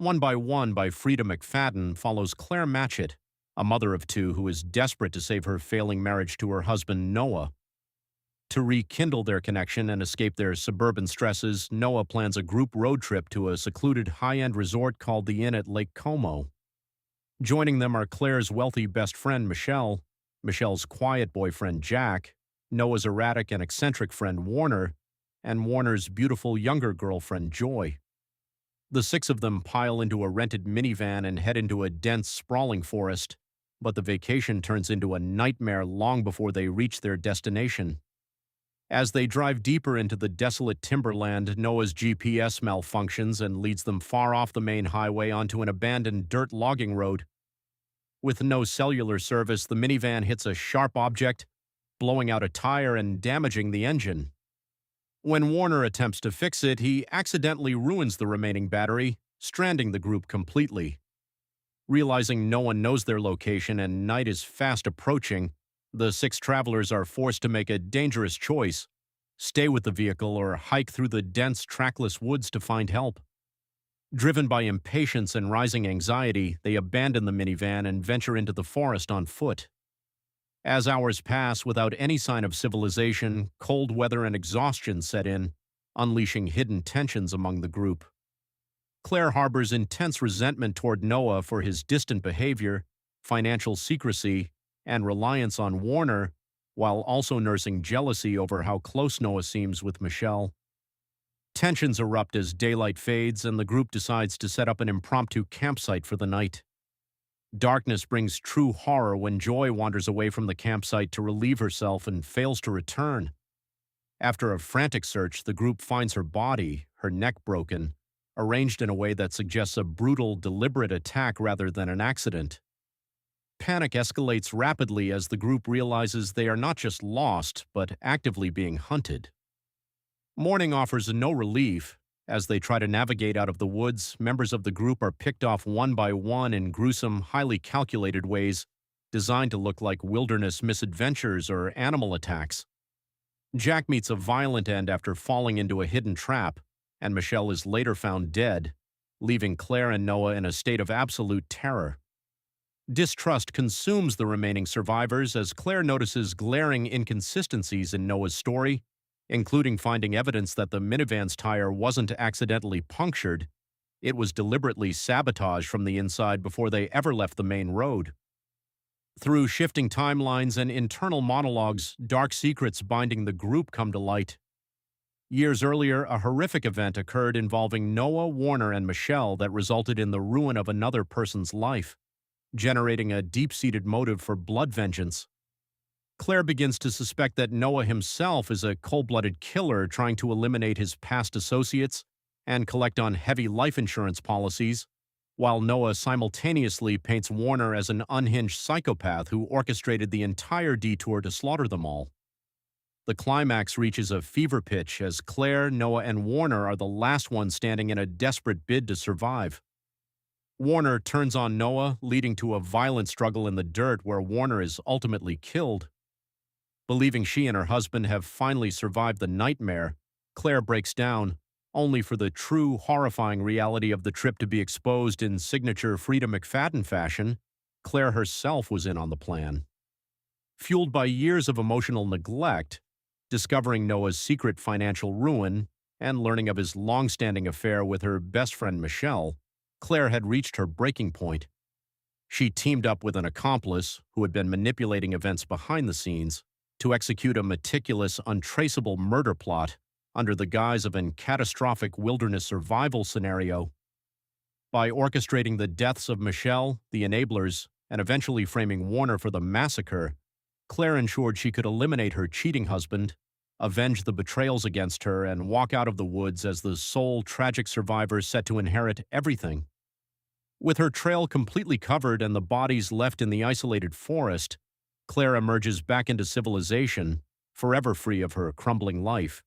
One by One by Freida McFadden follows Claire Matchett, a mother of two who is desperate to save her failing marriage to her husband Noah. To rekindle their connection and escape their suburban stresses, Noah plans a group road trip to a secluded high-end resort called the Inn at Lake Como. Joining them are Claire's wealthy best friend Michelle, Michelle's quiet boyfriend Jack, Noah's erratic and eccentric friend Warner, and Warner's beautiful younger girlfriend Joy. The six of them pile into a rented minivan and head into a dense, sprawling forest, but the vacation turns into a nightmare long before they reach their destination. As they drive deeper into the desolate timberland, Noah's GPS malfunctions and leads them far off the main highway onto an abandoned dirt logging road. With no cellular service, the minivan hits a sharp object, blowing out a tire and damaging the engine. When Warner attempts to fix it, he accidentally ruins the remaining battery, stranding the group completely. Realizing no one knows their location and night is fast approaching, the six travelers are forced to make a dangerous choice: stay with the vehicle or hike through the dense, trackless woods to find help. Driven by impatience and rising anxiety, they abandon the minivan and venture into the forest on foot. As hours pass without any sign of civilization, cold weather and exhaustion set in, unleashing hidden tensions among the group. Claire harbors intense resentment toward Noah for his distant behavior, financial secrecy, and reliance on Warner, while also nursing jealousy over how close Noah seems with Michelle. Tensions erupt as daylight fades and the group decides to set up an impromptu campsite for the night. Darkness brings true horror when Joy wanders away from the campsite to relieve herself and fails to return. After a frantic search, the group finds her body, her neck broken, arranged in a way that suggests a brutal, deliberate attack rather than an accident. Panic escalates rapidly as the group realizes they are not just lost, but actively being hunted. Morning offers no relief. As they try to navigate out of the woods, members of the group are picked off one by one in gruesome, highly calculated ways, designed to look like wilderness misadventures or animal attacks. Jack meets a violent end after falling into a hidden trap, and Michelle is later found dead, leaving Claire and Noah in a state of absolute terror. Distrust consumes the remaining survivors as Claire notices glaring inconsistencies in Noah's story, including finding evidence that the minivan's tire wasn't accidentally punctured, it was deliberately sabotaged from the inside before they ever left the main road. Through shifting timelines and internal monologues, dark secrets binding the group come to light. Years earlier, a horrific event occurred involving Noah, Warner, and Michelle that resulted in the ruin of another person's life, generating a deep-seated motive for blood vengeance. Claire begins to suspect that Noah himself is a cold-blooded killer trying to eliminate his past associates and collect on heavy life insurance policies, while Noah simultaneously paints Warner as an unhinged psychopath who orchestrated the entire detour to slaughter them all. The climax reaches a fever pitch as Claire, Noah, and Warner are the last ones standing in a desperate bid to survive. Warner turns on Noah, leading to a violent struggle in the dirt where Warner is ultimately killed. Believing she and her husband have finally survived the nightmare, Claire breaks down, only for the true, horrifying reality of the trip to be exposed in signature Freida McFadden fashion. Claire herself was in on the plan. Fueled by years of emotional neglect, discovering Noah's secret financial ruin, and learning of his long-standing affair with her best friend Michelle, Claire had reached her breaking point. She teamed up with an accomplice who had been manipulating events behind the scenes to execute a meticulous, untraceable murder plot under the guise of a catastrophic wilderness survival scenario. By orchestrating the deaths of Michelle, the enablers, and eventually framing Warner for the massacre, Claire ensured she could eliminate her cheating husband, avenge the betrayals against her, and walk out of the woods as the sole tragic survivor set to inherit everything. With her trail completely covered and the bodies left in the isolated forest, Claire emerges back into civilization, forever free of her crumbling life.